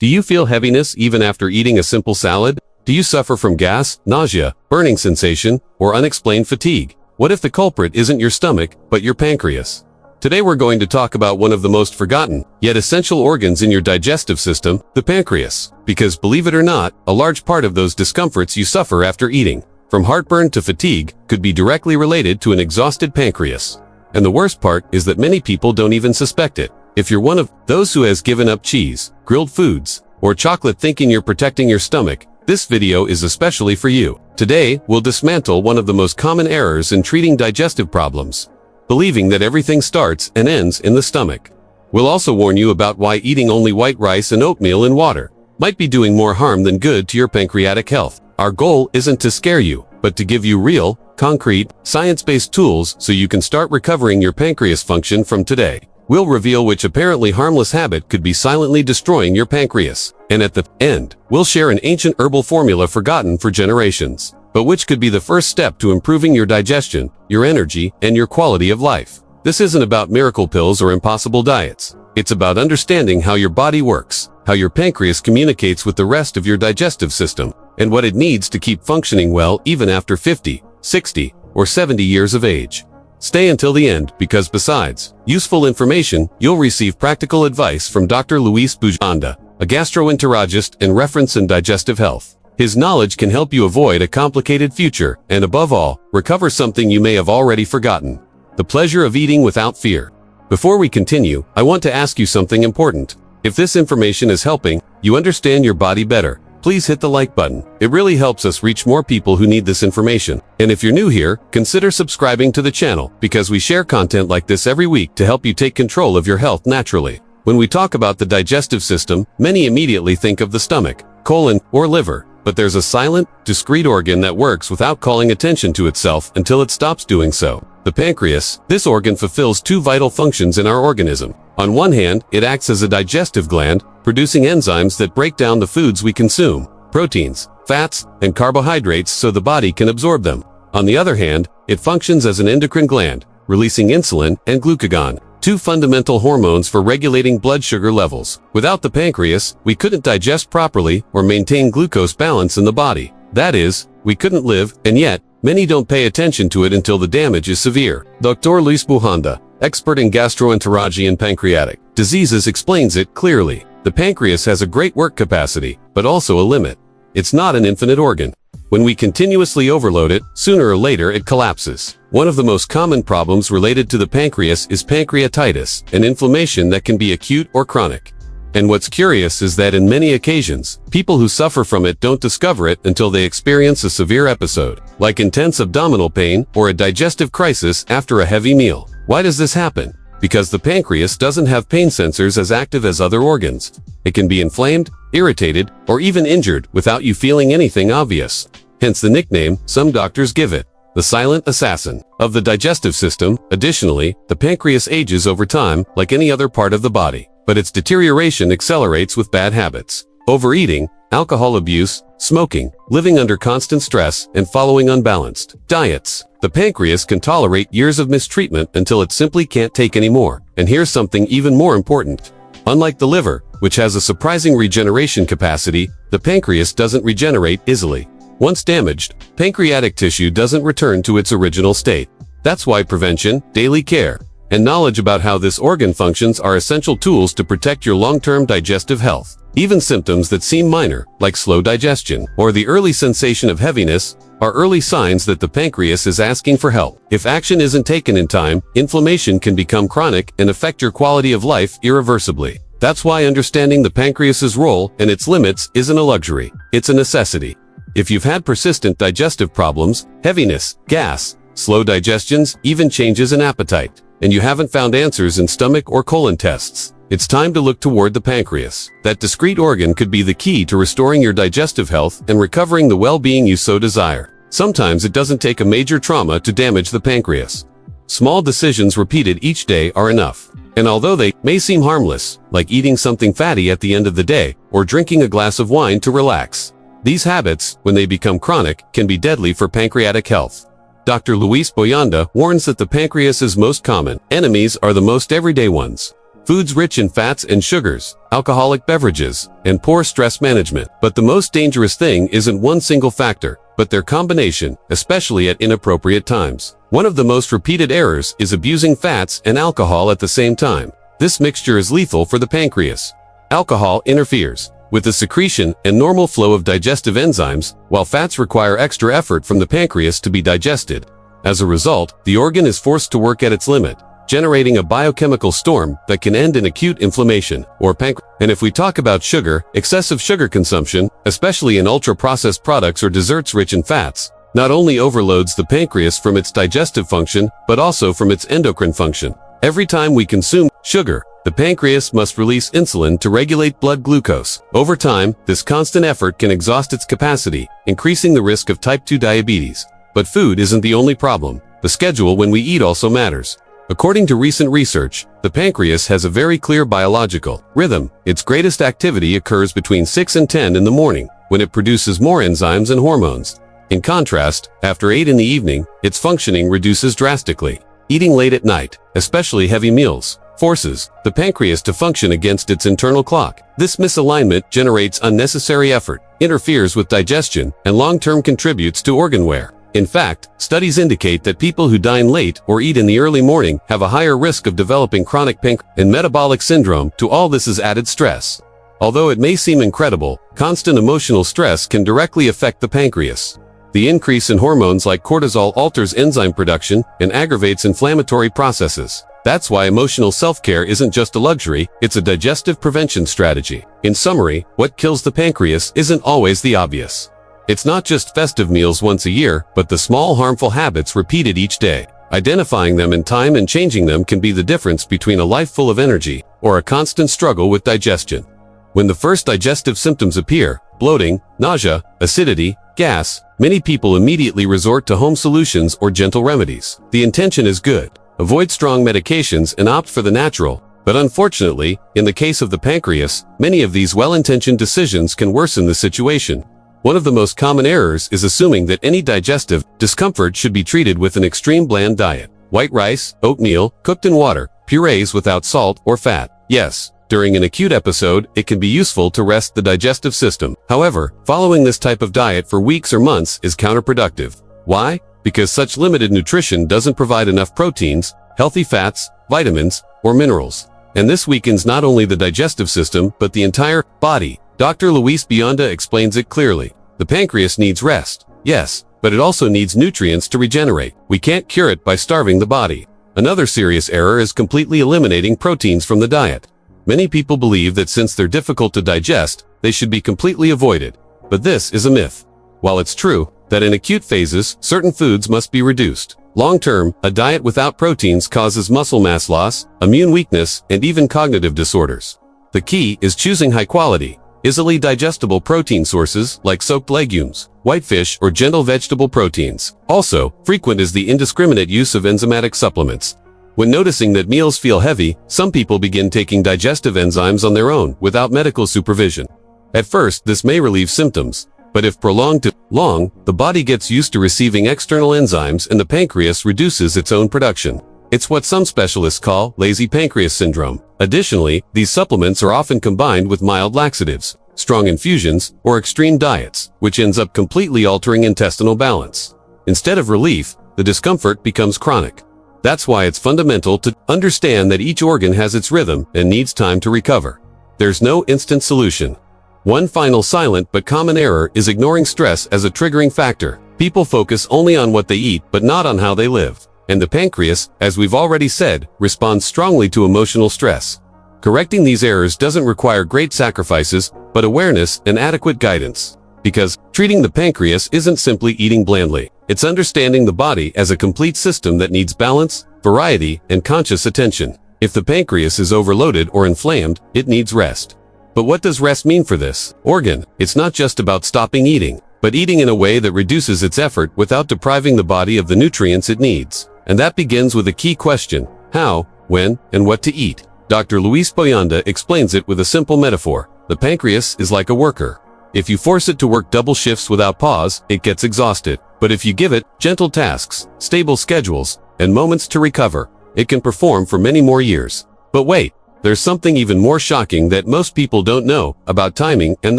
Do you feel heaviness even after eating a simple salad? Do you suffer from gas, nausea, burning sensation, or unexplained fatigue? What if the culprit isn't your stomach, but your pancreas? Today we're going to talk about one of the most forgotten, yet essential organs in your digestive system, the pancreas. Because believe it or not, a large part of those discomforts you suffer after eating, from heartburn to fatigue, could be directly related to an exhausted pancreas. And the worst part is that many people don't even suspect it. If you're one of those who has given up cheese, grilled foods, or chocolate thinking you're protecting your stomach, this video is especially for you. Today, we'll dismantle one of the most common errors in treating digestive problems, believing that everything starts and ends in the stomach. We'll also warn you about why eating only white rice and oatmeal in water might be doing more harm than good to your pancreatic health. Our goal isn't to scare you, but to give you real, concrete, science-based tools so you can start recovering your pancreas function from today. We'll reveal which apparently harmless habit could be silently destroying your pancreas. And at the end, we'll share an ancient herbal formula forgotten for generations, but which could be the first step to improving your digestion, your energy, and your quality of life. This isn't about miracle pills or impossible diets. It's about understanding how your body works, how your pancreas communicates with the rest of your digestive system, and what it needs to keep functioning well even after 50, 60, or 70 years of age. Stay until the end because besides useful information, you'll receive practical advice from Dr. Luis Bujanda, a gastroenterologist and reference in digestive health. His knowledge can help you avoid a complicated future and above all, recover something you may have already forgotten: the pleasure of eating without fear. Before we continue, I want to ask you something important. If this information is helping you understand your body better, please hit the like button. It really helps us reach more people who need this information. And if you're new here, consider subscribing to the channel because we share content like this every week to help you take control of your health naturally. When we talk about the digestive system, many immediately think of the stomach, colon, or liver. But there's a silent, discrete organ that works without calling attention to itself until it stops doing so. The pancreas. This organ fulfills two vital functions in our organism. On one hand, it acts as a digestive gland, producing enzymes that break down the foods we consume, proteins, fats, and carbohydrates so the body can absorb them. On the other hand, it functions as an endocrine gland, releasing insulin and glucagon, two fundamental hormones for regulating blood sugar levels. Without the pancreas, we couldn't digest properly or maintain glucose balance in the body. That is, we couldn't live, and yet, many don't pay attention to it until the damage is severe. Dr. Luis Bujanda, expert in gastroenterology and pancreatic diseases, explains it clearly. The pancreas has a great work capacity, but also a limit. It's not an infinite organ. When we continuously overload it, sooner or later it collapses. One of the most common problems related to the pancreas is pancreatitis, an inflammation that can be acute or chronic. And what's curious is that in many occasions, people who suffer from it don't discover it until they experience a severe episode, like intense abdominal pain or a digestive crisis after a heavy meal. Why does this happen? Because the pancreas doesn't have pain sensors as active as other organs. It can be inflamed, irritated, or even injured without you feeling anything obvious. Hence the nickname some doctors give it, the silent assassin of the digestive system. Additionally, the pancreas ages over time like any other part of the body, but its deterioration accelerates with bad habits: overeating, alcohol abuse, smoking, living under constant stress, and following unbalanced diets. The pancreas can tolerate years of mistreatment until it simply can't take anymore. And here's something even more important. Unlike the liver, which has a surprising regeneration capacity, the pancreas doesn't regenerate easily. Once damaged, pancreatic tissue doesn't return to its original state. That's why prevention, daily care, and knowledge about how this organ functions are essential tools to protect your long-term digestive health. Even symptoms that seem minor, like slow digestion or the early sensation of heaviness, are early signs that the pancreas is asking for help. If action isn't taken in time, inflammation can become chronic and affect your quality of life irreversibly. That's why understanding the pancreas's role and its limits isn't a luxury, it's a necessity. If you've had persistent digestive problems, heaviness, gas, slow digestions, even changes in appetite, and you haven't found answers in stomach or colon tests, it's time to look toward the pancreas. That discrete organ could be the key to restoring your digestive health and recovering the well-being you so desire. Sometimes it doesn't take a major trauma to damage the pancreas. Small decisions repeated each day are enough. And although they may seem harmless, like eating something fatty at the end of the day or drinking a glass of wine to relax, these habits, when they become chronic, can be deadly for pancreatic health. Dr. Luis Bujanda warns that the pancreas's most common enemies are the most everyday ones. foods rich in fats and sugars, alcoholic beverages, and poor stress management. But the most dangerous thing isn't one single factor, but their combination, especially at inappropriate times. One of the most repeated errors is abusing fats and alcohol at the same time. This mixture is lethal for the pancreas. Alcohol interferes with the secretion and normal flow of digestive enzymes, while fats require extra effort from the pancreas to be digested. As a result, the organ is forced to work at its limit, generating a biochemical storm that can end in acute inflammation or pancreatitis. And if we talk about sugar, excessive sugar consumption, especially in ultra-processed products or desserts rich in fats, not only overloads the pancreas from its digestive function, but also from its endocrine function. Every time we consume sugar, the pancreas must release insulin to regulate blood glucose. Over time, this constant effort can exhaust its capacity, increasing the risk of type 2 diabetes. But food isn't the only problem. The schedule when we eat also matters. According to recent research, the pancreas has a very clear biological rhythm. Its greatest activity occurs between 6 and 10 in the morning, when it produces more enzymes and hormones. In contrast, after 8 in the evening, its functioning reduces drastically. Eating late at night, especially heavy meals, forces the pancreas to function against its internal clock. This misalignment generates unnecessary effort, interferes with digestion, and long-term contributes to organ wear. In fact, studies indicate that people who dine late or eat in the early morning have a higher risk of developing chronic pancreatitis and metabolic syndrome. To all this is added stress. Although it may seem incredible, constant emotional stress can directly affect the pancreas. The increase in hormones like cortisol alters enzyme production and aggravates inflammatory processes. That's why emotional self-care isn't just a luxury, it's a digestive prevention strategy. In summary, what kills the pancreas isn't always the obvious. It's not just festive meals once a year, but the small harmful habits repeated each day. Identifying them in time and changing them can be the difference between a life full of energy or a constant struggle with digestion. When the first digestive symptoms appear, bloating, nausea, acidity, gas, many people immediately resort to home solutions or gentle remedies. The intention is good. Avoid strong medications and opt for the natural. But unfortunately, in the case of the pancreas, many of these well-intentioned decisions can worsen the situation. One of the most common errors is assuming that any digestive discomfort should be treated with an extreme bland diet. White rice, oatmeal, cooked in water, purees without salt or fat. Yes, during an acute episode, it can be useful to rest the digestive system. However, following this type of diet for weeks or months is counterproductive. Why? Because such limited nutrition doesn't provide enough proteins, healthy fats, vitamins, or minerals. And this weakens not only the digestive system, but the entire body. Dr. Luis Bionda explains it clearly. The pancreas needs rest, yes, but it also needs nutrients to regenerate. We can't cure it by starving the body. Another serious error is completely eliminating proteins from the diet. Many people believe that since they're difficult to digest, they should be completely avoided. But this is a myth. While it's true that in acute phases, certain foods must be reduced, long-term, a diet without proteins causes muscle mass loss, immune weakness, and even cognitive disorders. The key is choosing high-quality, easily digestible protein sources like soaked legumes, white fish, or gentle vegetable proteins. Also, frequent is the indiscriminate use of enzymatic supplements. When noticing that meals feel heavy, some people begin taking digestive enzymes on their own without medical supervision. At first, this may relieve symptoms, but if prolonged too long, the body gets used to receiving external enzymes and the pancreas reduces its own production. It's what some specialists call lazy pancreas syndrome. Additionally, these supplements are often combined with mild laxatives, strong infusions, or extreme diets, which ends up completely altering intestinal balance. Instead of relief, the discomfort becomes chronic. That's why it's fundamental to understand that each organ has its rhythm and needs time to recover. There's no instant solution. One final silent but common error is ignoring stress as a triggering factor. People focus only on what they eat but not on how they live. And the pancreas, as we've already said, responds strongly to emotional stress. Correcting these errors doesn't require great sacrifices, but awareness and adequate guidance. Because treating the pancreas isn't simply eating blandly. It's understanding the body as a complete system that needs balance, variety, and conscious attention. If the pancreas is overloaded or inflamed, it needs rest. But what does rest mean for this organ? It's not just about stopping eating, but eating in a way that reduces its effort without depriving the body of the nutrients it needs. And that begins with a key question: how, when, and what to eat. Dr. Luis Bionda explains it with a simple metaphor. The pancreas is like a worker. If you force it to work double shifts without pause, it gets exhausted. But if you give it gentle tasks, stable schedules, and moments to recover, it can perform for many more years. But wait, there's something even more shocking that most people don't know about timing and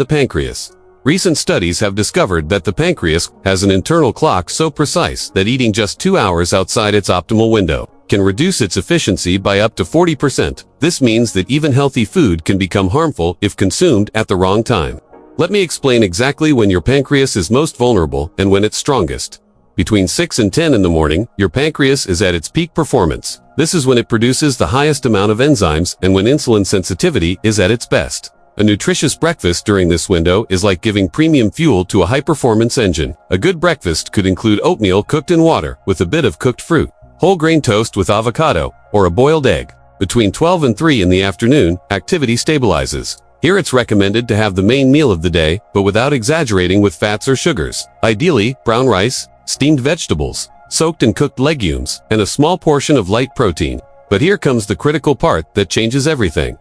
the pancreas. Recent studies have discovered that the pancreas has an internal clock so precise that eating just 2 hours outside its optimal window can reduce its efficiency by up to 40%. This means that even healthy food can become harmful if consumed at the wrong time. Let me explain exactly when your pancreas is most vulnerable and when it's strongest. Between 6 and 10 in the morning, your pancreas is at its peak performance. This is when it produces the highest amount of enzymes and when insulin sensitivity is at its best. A nutritious breakfast during this window is like giving premium fuel to a high-performance engine. A good breakfast could include oatmeal cooked in water with a bit of cooked fruit, whole grain toast with avocado, or a boiled egg. Between 12 and 3 in the afternoon, activity stabilizes. Here it's recommended to have the main meal of the day, but without exaggerating with fats or sugars. Ideally, brown rice, steamed vegetables, soaked and cooked legumes, and a small portion of light protein. But here comes the critical part that changes everything.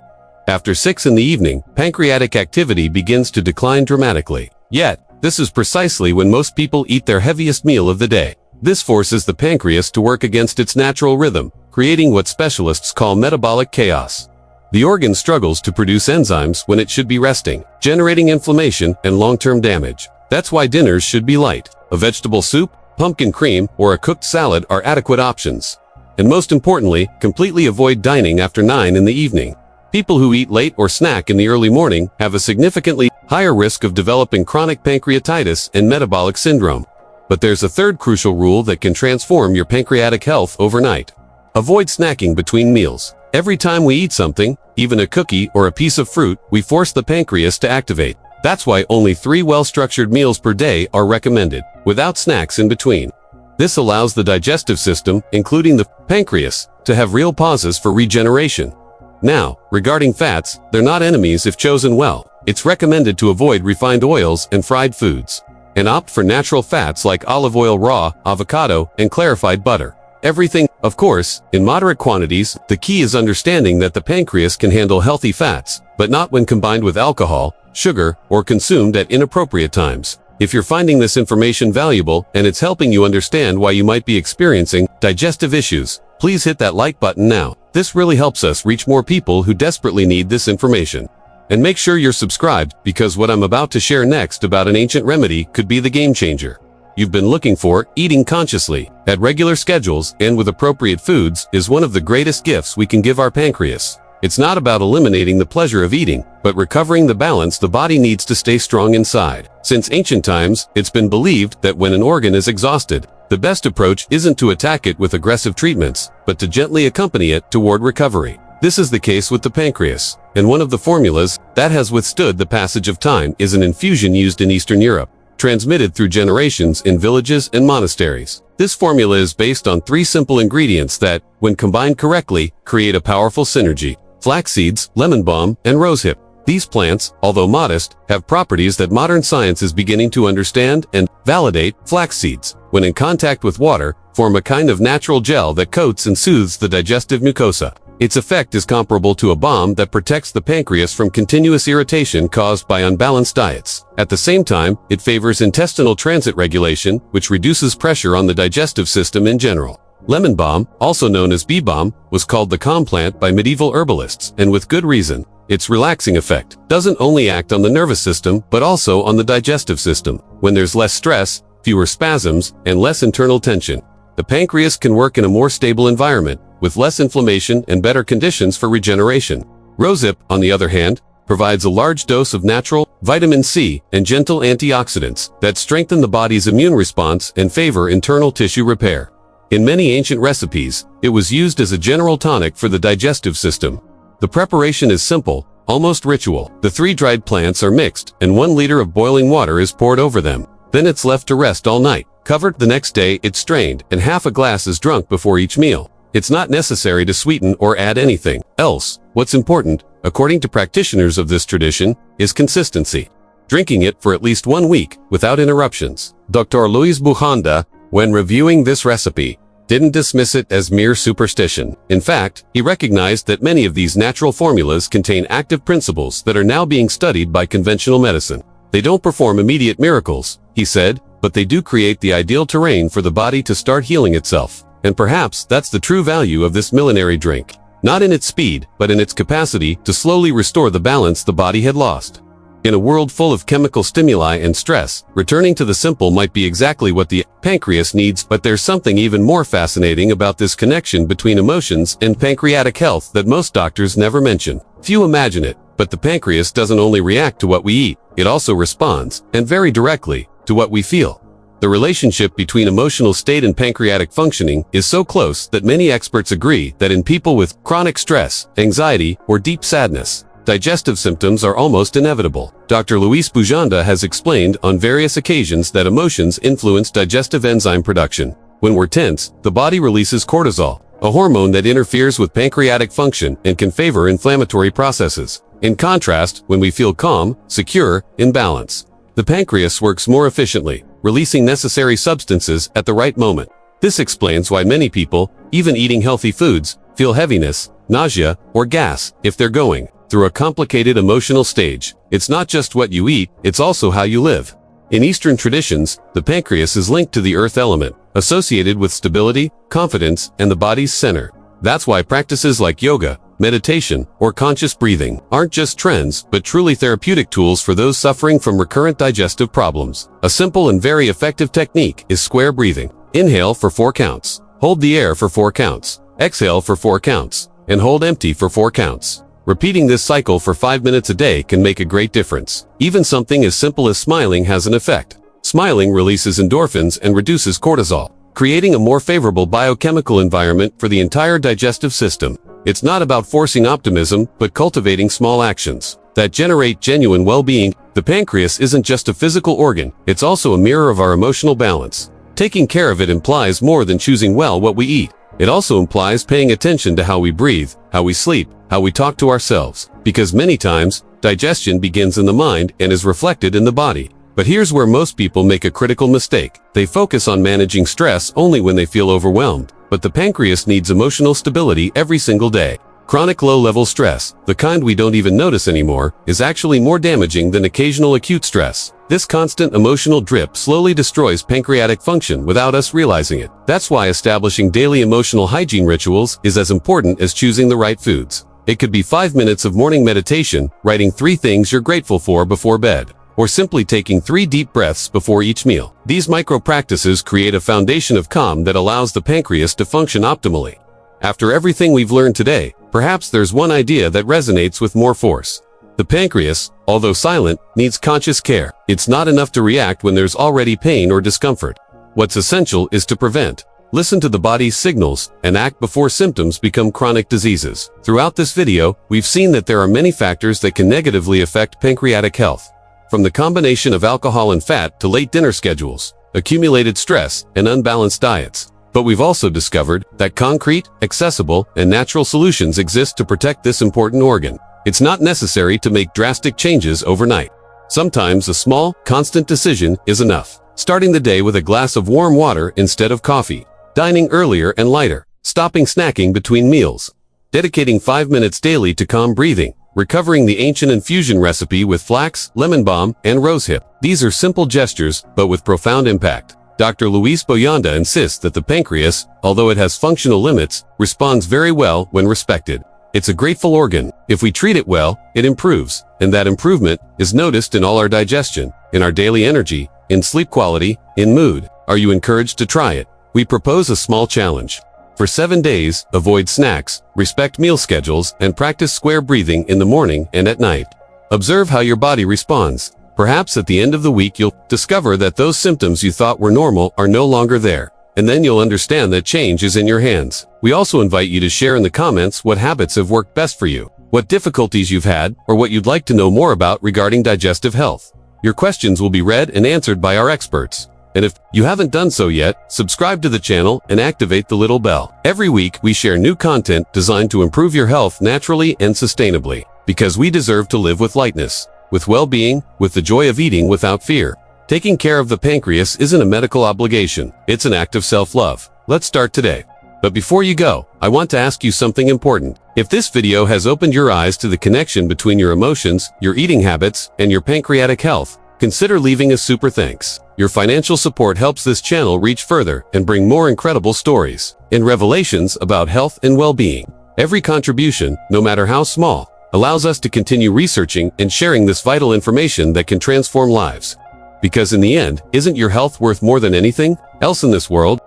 After 6 in the evening, pancreatic activity begins to decline dramatically. Yet, this is precisely when most people eat their heaviest meal of the day. This forces the pancreas to work against its natural rhythm, creating what specialists call metabolic chaos. The organ struggles to produce enzymes when it should be resting, generating inflammation and long-term damage. That's why dinners should be light. A vegetable soup, pumpkin cream, or a cooked salad are adequate options. And most importantly, completely avoid dining after 9 in the evening. People who eat late or snack in the early morning have a significantly higher risk of developing chronic pancreatitis and metabolic syndrome. But there's a third crucial rule that can transform your pancreatic health overnight. Avoid snacking between meals. Every time we eat something, even a cookie or a piece of fruit, we force the pancreas to activate. That's why only 3 well-structured meals per day are recommended, without snacks in between. This allows the digestive system, including the pancreas, to have real pauses for regeneration. Now, regarding fats, they're not enemies if chosen well. It's recommended to avoid refined oils and fried foods, and opt for natural fats like olive oil raw, avocado, and clarified butter. Everything, of course, in moderate quantities. The key is understanding that the pancreas can handle healthy fats, but not when combined with alcohol, sugar, or consumed at inappropriate times. If you're finding this information valuable and it's helping you understand why you might be experiencing digestive issues, please hit that like button now. This really helps us reach more people who desperately need this information. And make sure you're subscribed, because what I'm about to share next about an ancient remedy could be the game changer you've been looking for. Eating consciously, at regular schedules, and with appropriate foods is one of the greatest gifts we can give our pancreas. It's not about eliminating the pleasure of eating, but recovering the balance the body needs to stay strong inside. Since ancient times, it's been believed that when an organ is exhausted, the best approach isn't to attack it with aggressive treatments, but to gently accompany it toward recovery. This is the case with the pancreas, and one of the formulas that has withstood the passage of time is an infusion used in Eastern Europe, transmitted through generations in villages and monasteries. This formula is based on 3 simple ingredients that, when combined correctly, create a powerful synergy: flax seeds, lemon balm, and rosehip. These plants, although modest, have properties that modern science is beginning to understand and validate. Flax seeds, when in contact with water, form a kind of natural gel that coats and soothes the digestive mucosa. Its effect is comparable to a balm that protects the pancreas from continuous irritation caused by unbalanced diets. At the same time, it favors intestinal transit regulation, which reduces pressure on the digestive system in general. Lemon balm, also known as bee balm, was called the calm plant by medieval herbalists, and with good reason. Its relaxing effect doesn't only act on the nervous system, but also on the digestive system. When there's less stress, fewer spasms, and less internal tension, the pancreas can work in a more stable environment, with less inflammation and better conditions for regeneration. Rosehip, on the other hand, provides a large dose of natural vitamin C and gentle antioxidants that strengthen the body's immune response and favor internal tissue repair. In many ancient recipes, it was used as a general tonic for the digestive system. The preparation is simple, almost ritual. The 3 dried plants are mixed, and 1 liter of boiling water is poured over them. Then it's left to rest all night. Covered. The next day, it's strained, and half a glass is drunk before each meal. It's not necessary to sweeten or add anything else. What's important, according to practitioners of this tradition, is consistency. Drinking it for at least 1 week, without interruptions. Dr. Luis Buchanda, when reviewing this recipe, didn't dismiss it as mere superstition. In fact, he recognized that many of these natural formulas contain active principles that are now being studied by conventional medicine. They don't perform immediate miracles, he said, but they do create the ideal terrain for the body to start healing itself. And perhaps that's the true value of this millenary drink. not in its speed, but in its capacity to slowly restore the balance the body had lost. In a world full of chemical stimuli and stress, returning to the simple might be exactly what the pancreas needs, but there's something even more fascinating about this connection between emotions and pancreatic health that most doctors never mention. Few imagine it, but the pancreas doesn't only react to what we eat, it also responds, and very directly, to what we feel. The relationship between emotional state and pancreatic functioning is so close that many experts agree that in people with chronic stress, anxiety, or deep sadness, digestive symptoms are almost inevitable. Dr. Luis Bujanda has explained on various occasions that emotions influence digestive enzyme production. When we're tense, the body releases cortisol, a hormone that interferes with pancreatic function and can favor inflammatory processes. In contrast, when we feel calm, secure, in balance, the pancreas works more efficiently, releasing necessary substances at the right moment. This explains why many people, even eating healthy foods, feel heaviness, nausea, or gas if they're going through a complicated emotional stage. It's not just what you eat, it's also how you live. In Eastern traditions, the pancreas is linked to the earth element, associated with stability, confidence, and the body's center. That's why practices like yoga, meditation, or conscious breathing aren't just trends, but truly therapeutic tools for those suffering from recurrent digestive problems. A simple and very effective technique is square breathing. Inhale for 4 counts. Hold the air for 4 counts. Exhale for 4 counts. And hold empty for 4 counts. Repeating this cycle for 5 minutes a day can make a great difference. Even something as simple as smiling has an effect. Smiling releases endorphins and reduces cortisol, creating a more favorable biochemical environment for the entire digestive system. It's not about forcing optimism, but cultivating small actions that generate genuine well-being. The pancreas isn't just a physical organ, it's also a mirror of our emotional balance. Taking care of it implies more than choosing well what we eat. It also implies paying attention to how we breathe, how we sleep, how we talk to ourselves, because many times, digestion begins in the mind and is reflected in the body. But here's where most people make a critical mistake. They focus on managing stress only when they feel overwhelmed. But the pancreas needs emotional stability every single day. Chronic low-level stress, the kind we don't even notice anymore, is actually more damaging than occasional acute stress. This constant emotional drip slowly destroys pancreatic function without us realizing it. That's why establishing daily emotional hygiene rituals is as important as choosing the right foods. It could be 5 minutes of morning meditation, writing 3 things you're grateful for before bed, or simply taking 3 deep breaths before each meal. These micro-practices create a foundation of calm that allows the pancreas to function optimally. After everything we've learned today, perhaps there's one idea that resonates with more force. The pancreas, although silent, needs conscious care. It's not enough to react when there's already pain or discomfort. What's essential is to prevent. Listen to the body's signals and act before symptoms become chronic diseases. Throughout this video, we've seen that there are many factors that can negatively affect pancreatic health. From the combination of alcohol and fat to late dinner schedules, accumulated stress, and unbalanced diets. But we've also discovered that concrete, accessible, and natural solutions exist to protect this important organ. It's not necessary to make drastic changes overnight. Sometimes a small, constant decision is enough. Starting the day with a glass of warm water instead of coffee. Dining earlier and lighter. Stopping snacking between meals. Dedicating 5 minutes daily to calm breathing. Recovering the ancient infusion recipe with flax, lemon balm, and rosehip. These are simple gestures, but with profound impact. Dr. Luis Bujanda insists that the pancreas, although it has functional limits, responds very well when respected. It's a grateful organ. If we treat it well, it improves, and that improvement is noticed in all our digestion, in our daily energy, in sleep quality, in mood. Are you encouraged to try it? We propose a small challenge. For 7 days, avoid snacks, respect meal schedules, and practice square breathing in the morning and at night. Observe how your body responds. Perhaps at the end of the week you'll discover that those symptoms you thought were normal are no longer there. And then you'll understand that change is in your hands. We also invite you to share in the comments what habits have worked best for you, what difficulties you've had, or what you'd like to know more about regarding digestive health. Your questions will be read and answered by our experts. And if you haven't done so yet, subscribe to the channel and activate the little bell. Every week we share new content designed to improve your health naturally and sustainably. Because we deserve to live with lightness, with well-being, with the joy of eating without fear. Taking care of the pancreas isn't a medical obligation, it's an act of self-love. Let's start today. But before you go, I want to ask you something important. If this video has opened your eyes to the connection between your emotions, your eating habits, and your pancreatic health, consider leaving a super thanks. Your financial support helps this channel reach further and bring more incredible stories and revelations about health and well-being. Every contribution, no matter how small, allows us to continue researching and sharing this vital information that can transform lives. Because in the end, isn't your health worth more than anything else in this world?